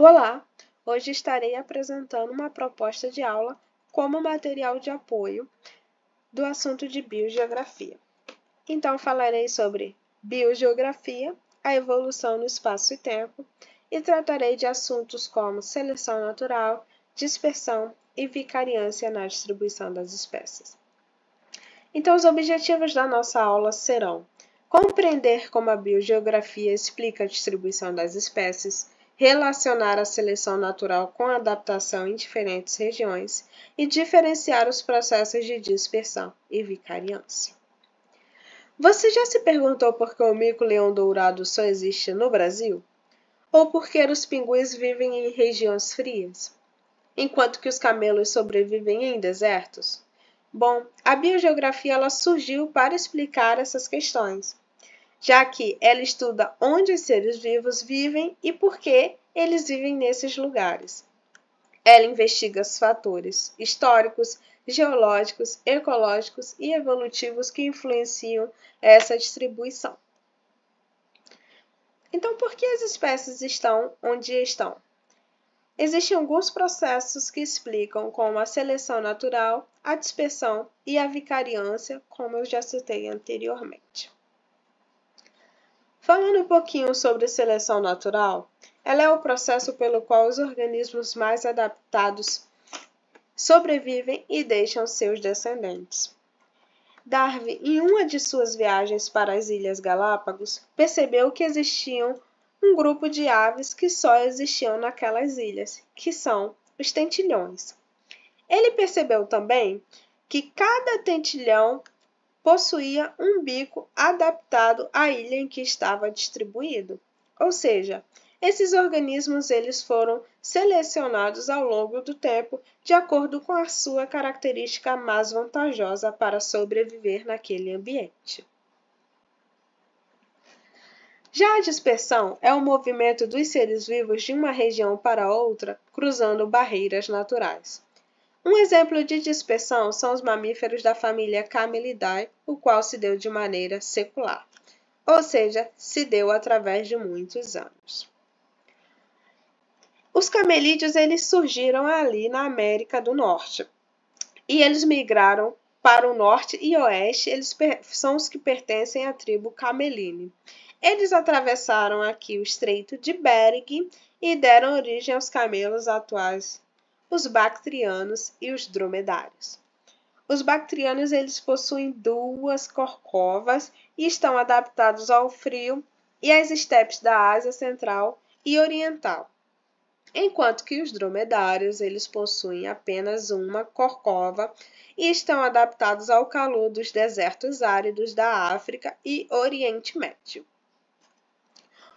Olá! Hoje estarei apresentando uma proposta de aula como material de apoio do assunto de biogeografia. Então, falarei sobre biogeografia, a evolução no espaço e tempo, e tratarei de assuntos como seleção natural, dispersão e vicariância na distribuição das espécies. Então, os objetivos da nossa aula serão compreender como a biogeografia explica a distribuição das espécies, relacionar a seleção natural com a adaptação em diferentes regiões e diferenciar os processos de dispersão e vicariância. Você já se perguntou por que o mico-leão-dourado só existe no Brasil? Ou por que os pinguins vivem em regiões frias, enquanto que os camelos sobrevivem em desertos? Bom, a biogeografia ela surgiu para explicar essas questões, já que ela estuda onde os seres vivos vivem e por que eles vivem nesses lugares. Ela investiga os fatores históricos, geológicos, ecológicos e evolutivos que influenciam essa distribuição. Então, por que as espécies estão onde estão? Existem alguns processos que explicam como a seleção natural, a dispersão e a vicariância, como eu já citei anteriormente. Falando um pouquinho sobre seleção natural, ela é o processo pelo qual os organismos mais adaptados sobrevivem e deixam seus descendentes. Darwin, em uma de suas viagens para as Ilhas Galápagos, percebeu que existiam um grupo de aves que só existiam naquelas ilhas, que são os tentilhões. Ele percebeu também que cada tentilhão possuía um bico adaptado à ilha em que estava distribuído. Ou seja, esses organismos eles foram selecionados ao longo do tempo de acordo com a sua característica mais vantajosa para sobreviver naquele ambiente. Já a dispersão é o movimento dos seres vivos de uma região para outra, cruzando barreiras naturais. Um exemplo de dispersão são os mamíferos da família Camelidae, o qual se deu de maneira secular, ou seja, se deu através de muitos anos. Os camelídeos eles surgiram ali na América do Norte e eles migraram para o norte e oeste, eles são os que pertencem à tribo Cameline. Eles atravessaram aqui o Estreito de Bering e deram origem aos camelos atuais, os bactrianos e os dromedários. Os bactrianos eles possuem duas corcovas e estão adaptados ao frio e às estepes da Ásia Central e Oriental, enquanto que os dromedários eles possuem apenas uma corcova e estão adaptados ao calor dos desertos áridos da África e Oriente Médio.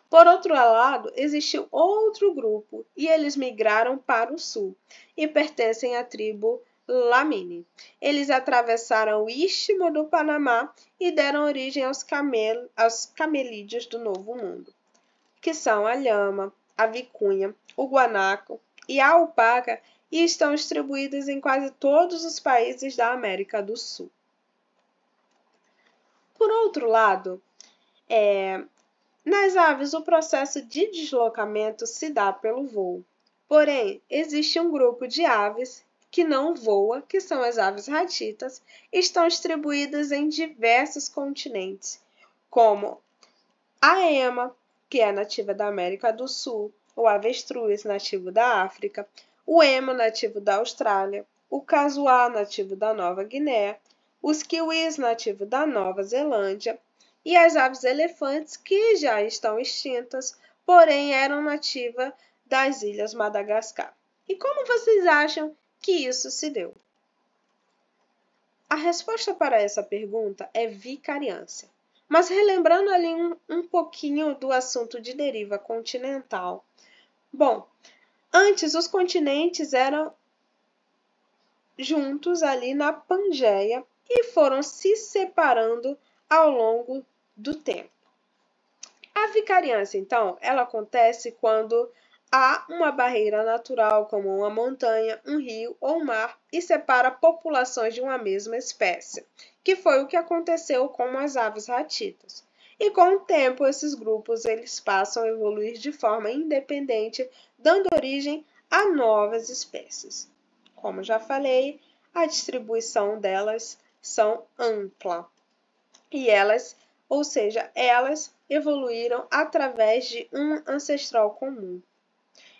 Por outro lado, existe outro grupo e eles migraram para o sul e pertencem à tribo Lamine. Eles atravessaram o Istmo do Panamá e deram origem aos camelídeos do Novo Mundo, que são a lhama, a vicunha, o guanaco e a alpaca e estão distribuídos em quase todos os países da América do Sul. Por outro lado, nas aves, o processo de deslocamento se dá pelo voo. Porém, existe um grupo de aves que não voa, que são as aves ratitas, estão distribuídas em diversos continentes, como a ema, que é nativa da América do Sul, o avestruz, nativo da África, o emo, nativo da Austrália, o casuá, nativo da Nova Guiné, os kiwis, nativo da Nova Zelândia, e as aves elefantes, que já estão extintas, porém eram nativas das Ilhas Madagascar. E como vocês acham que isso se deu? A resposta para essa pergunta é vicariância. Mas relembrando ali um pouquinho do assunto de deriva continental. Bom, antes os continentes eram juntos ali na Pangeia e foram se separando ao longo do tempo. A vicariância, então, ela acontece quando há uma barreira natural, como uma montanha, um rio ou um mar, e separa populações de uma mesma espécie, que foi o que aconteceu com as aves ratitas. e com o tempo esses grupos eles passam a evoluir de forma independente, dando origem a novas espécies. Como já falei, a distribuição delas são ampla e elas evoluíram através de um ancestral comum.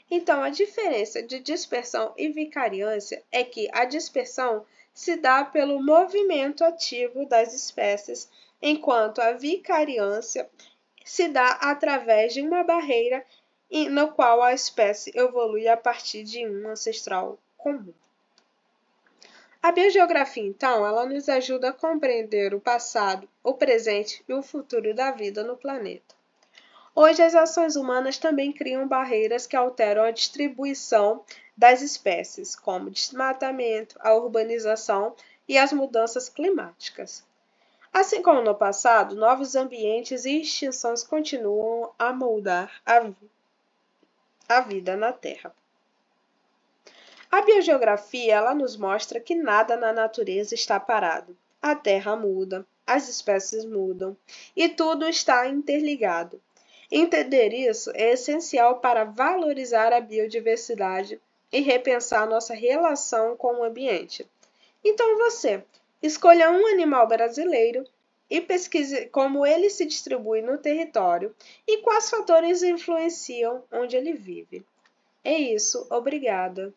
Então, a diferença de dispersão e vicariância é que a dispersão se dá pelo movimento ativo das espécies, enquanto a vicariância se dá através de uma barreira no qual a espécie evolui a partir de um ancestral comum. A biogeografia, então, ela nos ajuda a compreender o passado, o presente e o futuro da vida no planeta. Hoje, as ações humanas também criam barreiras que alteram a distribuição das espécies, como o desmatamento, a urbanização e as mudanças climáticas. Assim como no passado, novos ambientes e extinções continuam a moldar a vida na Terra. A biogeografia ela nos mostra que nada na natureza está parado. A Terra muda, as espécies mudam e tudo está interligado. Entender isso é essencial para valorizar a biodiversidade e repensar nossa relação com o ambiente. Então você, escolha um animal brasileiro e pesquise como ele se distribui no território e quais fatores influenciam onde ele vive. É isso, obrigada.